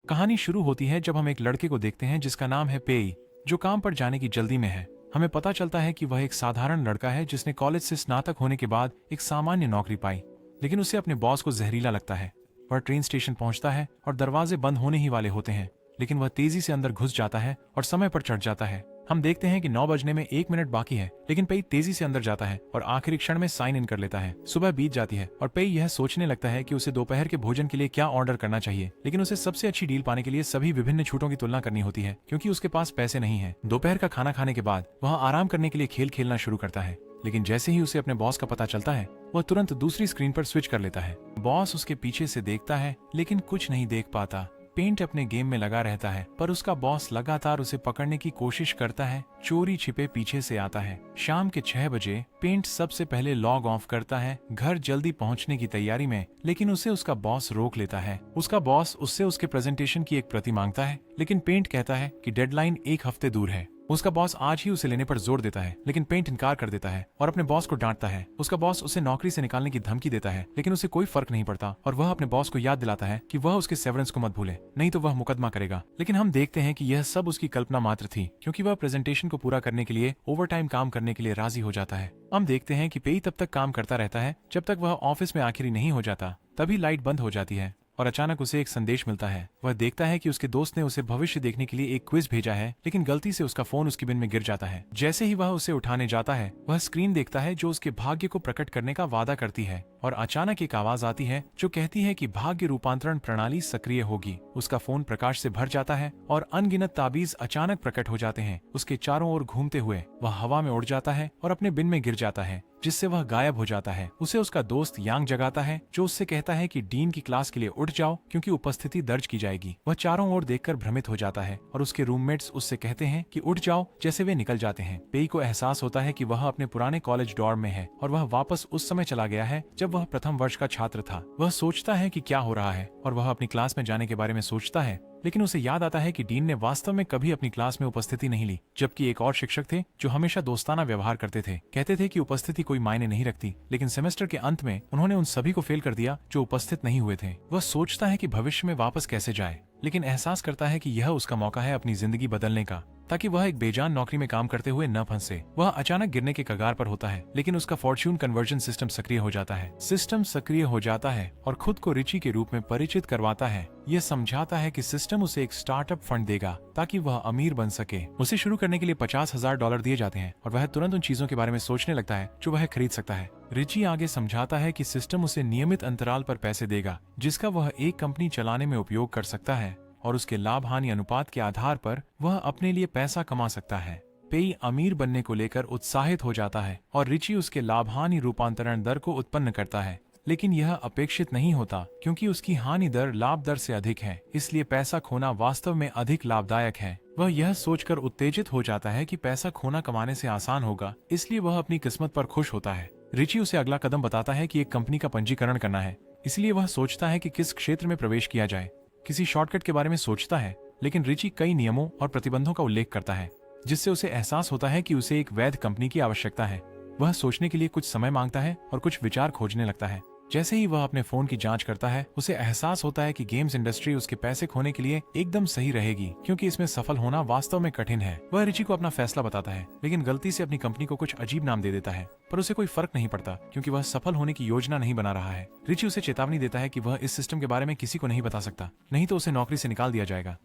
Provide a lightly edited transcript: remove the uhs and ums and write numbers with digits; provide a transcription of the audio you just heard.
कहानी शुरू होती है जब हम एक लड़के को देखते हैं जिसका नाम है पेई, जो काम पर जाने की जल्दी में है। हमें पता चलता है कि वह एक साधारण लड़का है जिसने कॉलेज से स्नातक होने के बाद एक सामान्य नौकरी पाई, लेकिन उसे अपने बॉस को जहरीला लगता है। वह ट्रेन स्टेशन पहुंचता है और दरवाजे बंद होने ही वाले होते हैं, लेकिन वह तेजी से अंदर घुस जाता है और समय पर चढ़ जाता है। हम देखते हैं कि 9 बजने में 1 मिनट बाकी है, लेकिन पेई तेजी से अंदर जाता है और आखिरी क्षण में साइन इन कर लेता है। सुबह बीत जाती है और पेई यह सोचने लगता है कि उसे दोपहर के भोजन के लिए क्या ऑर्डर करना चाहिए, लेकिन उसे सबसे अच्छी डील पाने के लिए सभी विभिन्न छूटों की तुलना करनी होती है क्योंकि उसके पास पैसे नहीं है। दोपहर का खाना खाने के बाद वह आराम करने के लिए खेल खेलना शुरू करता है, लेकिन जैसे ही उसे अपने बॉस का पता चलता है वह तुरंत दूसरी स्क्रीन पर स्विच कर लेता है। बॉस उसके पीछे से देखता है लेकिन कुछ नहीं देख पाता। पेंट अपने गेम में लगा रहता है, पर उसका बॉस लगातार उसे पकड़ने की कोशिश करता है। चोरी छिपे पीछे से आता है। शाम के 6 बजे पेंट सबसे पहले लॉग ऑफ करता है, घर जल्दी पहुंचने की तैयारी में, लेकिन उसे उसका बॉस रोक लेता है। उसका बॉस उससे उसके प्रेजेंटेशन की एक प्रति मांगता है, लेकिन पेंट कहता है कि डेडलाइन 1 हफ्ते दूर है। उसका बॉस आज ही उसे लेने पर जोर देता है, लेकिन पेंट इनकार कर देता है और अपने बॉस को डांटता है। उसका बॉस उसे नौकरी से निकालने की धमकी देता है, लेकिन उसे कोई फर्क नहीं पड़ता और वह अपने बॉस को याद दिलाता है कि वह उसके सेवरेंस को मत भूले, नहीं तो वह मुकदमा करेगा। लेकिन हम देखते हैं कि यह सब उसकी कल्पना मात्र थी, क्योंकि वह प्रेजेंटेशन को पूरा करने के लिए ओवरटाइम काम करने के लिए राजी हो जाता है। हम देखते हैं कि पेई तब तक काम करता रहता है जब तक वह ऑफिस में आखिरी नहीं हो जाता। तभी लाइट बंद हो जाती है और अचानक उसे एक संदेश मिलता है। वह देखता है कि उसके दोस्त ने उसे भविष्य देखने के लिए एक क्विज भेजा है, लेकिन गलती से उसका फोन उसकी बिन में गिर जाता है। जैसे ही वह उसे उठाने जाता है, वह स्क्रीन देखता है जो उसके भाग्य को प्रकट करने का वादा करती है, और अचानक एक आवाज आती है जो कहती है कि भाग्य रूपांतरण प्रणाली सक्रिय होगी। उसका फोन प्रकाश से भर जाता है और अनगिनत ताबीज अचानक प्रकट हो जाते हैं। उसके चारों ओर घूमते हुए वह हवा में उड़ जाता है और अपने बिन में गिर जाता है, जिससे वह गायब हो जाता है। उसे उसका दोस्त यांग जगाता है, जो उससे कहता है कि डीन की क्लास के लिए उठ जाओ क्योंकि उपस्थिति दर्ज की जाएगी। वह चारों ओर देखकर भ्रमित हो जाता है और उसके रूममेट्स उससे कहते हैं कि उठ जाओ, जैसे वे निकल जाते हैं। पेई को एहसास होता है कि वह अपने पुराने कॉलेज डॉर्म में है और वह वापस उस समय चला गया है जब वह प्रथम वर्ष का छात्र था। वह सोचता है कि क्या हो रहा है और वह अपनी क्लास में जाने के बारे में सोचता है, लेकिन उसे याद आता है कि डीन ने वास्तव में कभी अपनी क्लास में उपस्थिति नहीं ली, जबकि एक और शिक्षक थे जो हमेशा दोस्ताना व्यवहार करते थे। कहते थे कि उपस्थिति कोई मायने नहीं रखती, लेकिन सेमेस्टर के अंत में उन्होंने उन सभी को फेल कर दिया जो उपस्थित नहीं हुए थे। वह सोचता है कि भविष्य में वापस कैसे जाए, लेकिन एहसास करता है कि यह उसका मौका है अपनी जिंदगी बदलने का, ताकि वह एक बेजान नौकरी में काम करते हुए न फंसे। वह अचानक गिरने के कगार पर होता है, लेकिन उसका फॉर्च्यून कन्वर्जन सिस्टम सक्रिय हो जाता है। सिस्टम सक्रिय हो जाता है और खुद को रिची के रूप में परिचित करवाता है। यह समझाता है कि सिस्टम उसे एक स्टार्टअप फंड देगा ताकि वह अमीर बन सके। उसे शुरू करने के लिए $50,000 दिए जाते हैं और वह तुरंत उन चीजों के बारे में सोचने लगता है जो वह खरीद सकता है। रिची आगे समझाता है कि सिस्टम उसे नियमित अंतराल पर पैसे देगा, जिसका वह एक कंपनी चलाने में उपयोग कर सकता है, और उसके लाभ हानि अनुपात के आधार पर वह अपने लिए पैसा कमा सकता है। पेई अमीर बनने को लेकर उत्साहित हो जाता है और रिची उसके लाभ हानि रूपांतरण दर को उत्पन्न करता है, लेकिन यह अपेक्षित नहीं होता क्योंकि उसकी हानि दर लाभ दर से अधिक है, इसलिए पैसा खोना वास्तव में अधिक लाभदायक है। वह यह सोचकर उत्तेजित हो जाता है कि पैसा खोना कमाने से आसान होगा, इसलिए वह अपनी किस्मत पर खुश होता है। रिची उसे अगला कदम बताता है कि एक कंपनी का पंजीकरण करना है, इसलिए वह सोचता है कि किस क्षेत्र में प्रवेश किया जाए। किसी शॉर्टकट के बारे में सोचता है, लेकिन रिची कई नियमों और प्रतिबंधों का उल्लेख करता है, जिससे उसे एहसास होता है कि उसे एक वैध कंपनी की आवश्यकता है। वह सोचने के लिए कुछ समय मांगता है और कुछ विचार खोजने लगता है। जैसे ही वह अपने फोन की जांच करता है, उसे एहसास होता है कि गेम्स इंडस्ट्री उसके पैसे खोने के लिए एकदम सही रहेगी, क्योंकि इसमें सफल होना वास्तव में कठिन है। वह रिची को अपना फैसला बताता है, लेकिन गलती से अपनी कंपनी को कुछ अजीब नाम दे देता है, पर उसे कोई फर्क नहीं पड़ता क्योंकि वह सफल होने की योजना नहीं बना रहा है। रिची उसे चेतावनी देता है कि वह इस सिस्टम के बारे में किसी को नहीं बता सकता, नहीं तो उसे नौकरी से निकाल दिया जाएगा।